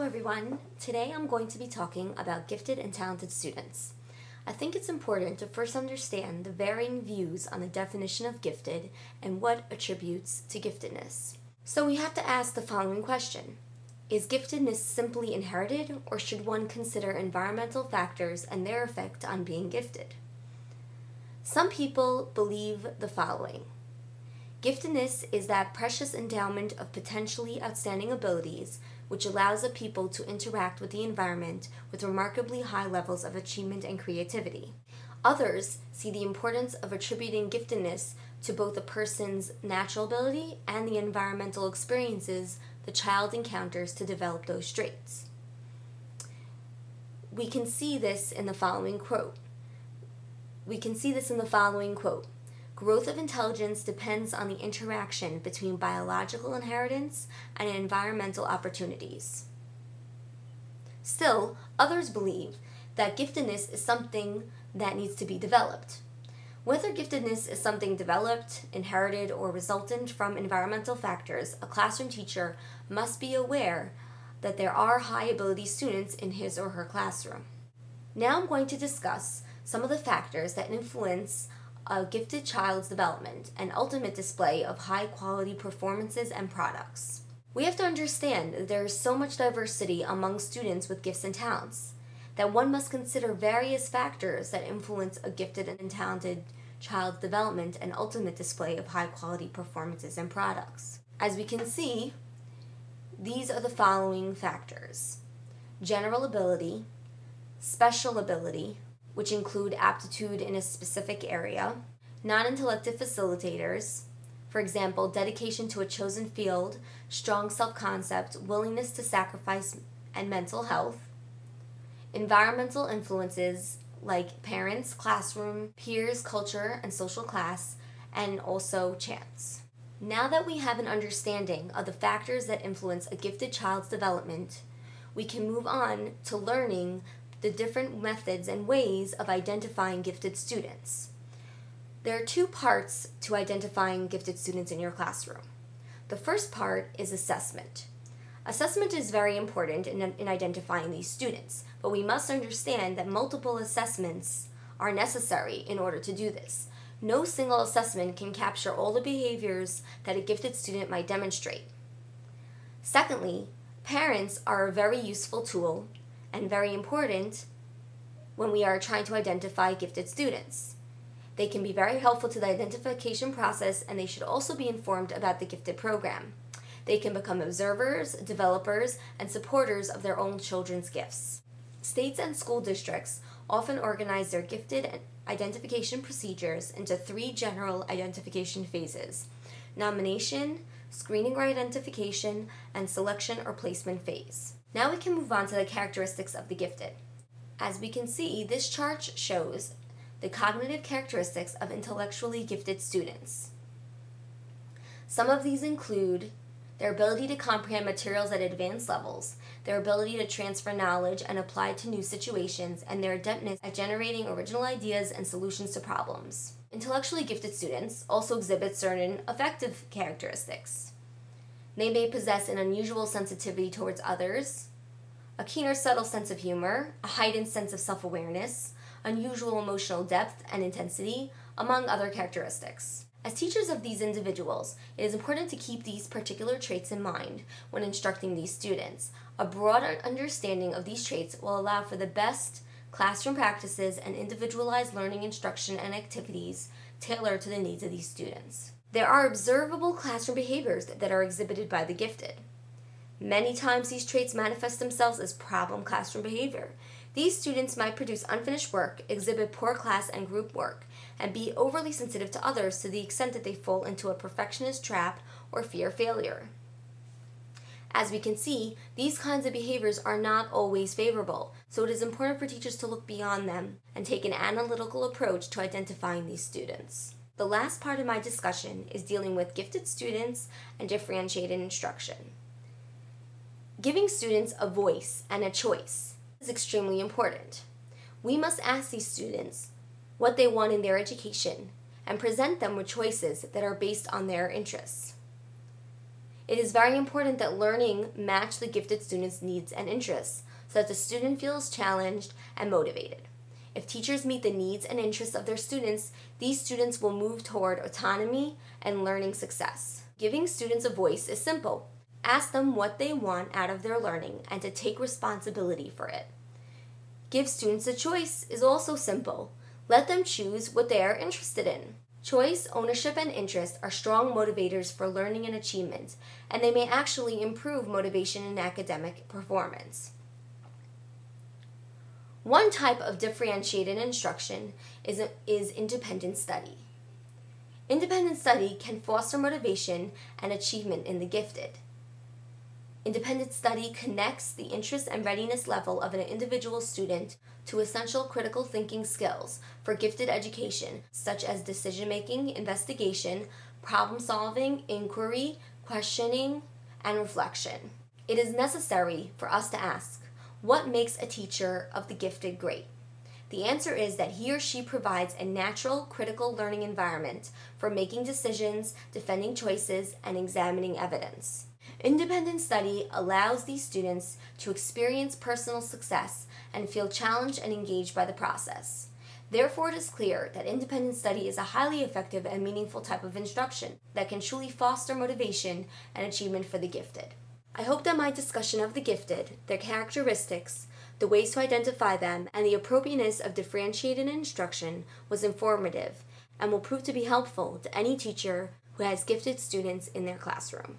everyone. Today I'm going to be talking about gifted and talented students. I think it's important to first understand the varying views on the definition of gifted and what attributes to giftedness. So we have to ask the following question. Is giftedness simply inherited, or should one consider environmental factors and their effect on being gifted? Some people believe the following. Giftedness is that precious endowment of potentially outstanding abilities which allows a people to interact with the environment with remarkably high levels of achievement and creativity. Others see the importance of attributing giftedness to both a person's natural ability and the environmental experiences the child encounters to develop those traits. We can see this in the following quote. Growth of intelligence depends on the interaction between biological inheritance and environmental opportunities. Still, others believe that giftedness is something that needs to be developed. Whether giftedness is something developed, inherited, or resultant from environmental factors, a classroom teacher must be aware that there are high-ability students in his or her classroom. Now I'm going to discuss some of the factors that influence a gifted child's development and ultimate display of high-quality performances and products. We have to understand that there is so much diversity among students with gifts and talents that one must consider various factors that influence a gifted and talented child's development and ultimate display of high-quality performances and products. As we can see, these are the following factors: general ability, special ability, which include aptitude in a specific area, non-intellective facilitators, for example, dedication to a chosen field, strong self-concept, willingness to sacrifice, and mental health, environmental influences like parents, classroom, peers, culture, and social class, and also chance. Now that we have an understanding of the factors that influence a gifted child's development, we can move on to learning the different methods and ways of identifying gifted students. There are two parts to identifying gifted students in your classroom. The first part is assessment. Assessment is very important in identifying these students, but we must understand that multiple assessments are necessary in order to do this. No single assessment can capture all the behaviors that a gifted student might demonstrate. Secondly, parents are a very useful tool and very important when we are trying to identify gifted students. They can be very helpful to the identification process, and they should also be informed about the gifted program. They can become observers, developers, and supporters of their own children's gifts. States and school districts often organize their gifted identification procedures into 3 general identification phases: nomination, screening or identification, and selection or placement phase. Now we can move on to the characteristics of the gifted. As we can see, this chart shows the cognitive characteristics of intellectually gifted students. Some of these include their ability to comprehend materials at advanced levels, their ability to transfer knowledge and apply it to new situations, and their adeptness at generating original ideas and solutions to problems. Intellectually gifted students also exhibit certain affective characteristics. They may possess an unusual sensitivity towards others, a keen or subtle sense of humor, a heightened sense of self-awareness, unusual emotional depth and intensity, among other characteristics. As teachers of these individuals, it is important to keep these particular traits in mind when instructing these students. A broader understanding of these traits will allow for the best classroom practices and individualized learning instruction and activities tailored to the needs of these students. There are observable classroom behaviors that are exhibited by the gifted. Many times these traits manifest themselves as problem classroom behavior. These students might produce unfinished work, exhibit poor class and group work, and be overly sensitive to others to the extent that they fall into a perfectionist trap or fear failure. As we can see, these kinds of behaviors are not always favorable, so it is important for teachers to look beyond them and take an analytical approach to identifying these students. The last part of my discussion is dealing with gifted students and differentiated instruction. Giving students a voice and a choice is extremely important. We must ask these students what they want in their education and present them with choices that are based on their interests. It is very important that learning match the gifted student's needs and interests so that the student feels challenged and motivated. If teachers meet the needs and interests of their students, these students will move toward autonomy and learning success. Giving students a voice is simple. Ask them what they want out of their learning and to take responsibility for it. Give students a choice is also simple. Let them choose what they are interested in. Choice, ownership, and interest are strong motivators for learning and achievement, and they may actually improve motivation and academic performance. One type of differentiated instruction is independent study. Independent study can foster motivation and achievement in the gifted. Independent study connects the interest and readiness level of an individual student to essential critical thinking skills for gifted education, such as decision-making, investigation, problem-solving, inquiry, questioning, and reflection. It is necessary for us to ask, what makes a teacher of the gifted great? The answer is that he or she provides a natural, critical learning environment for making decisions, defending choices, and examining evidence. Independent study allows these students to experience personal success and feel challenged and engaged by the process. Therefore, it is clear that independent study is a highly effective and meaningful type of instruction that can truly foster motivation and achievement for the gifted. I hope that my discussion of the gifted, their characteristics, the ways to identify them, and the appropriateness of differentiated instruction was informative and will prove to be helpful to any teacher who has gifted students in their classroom.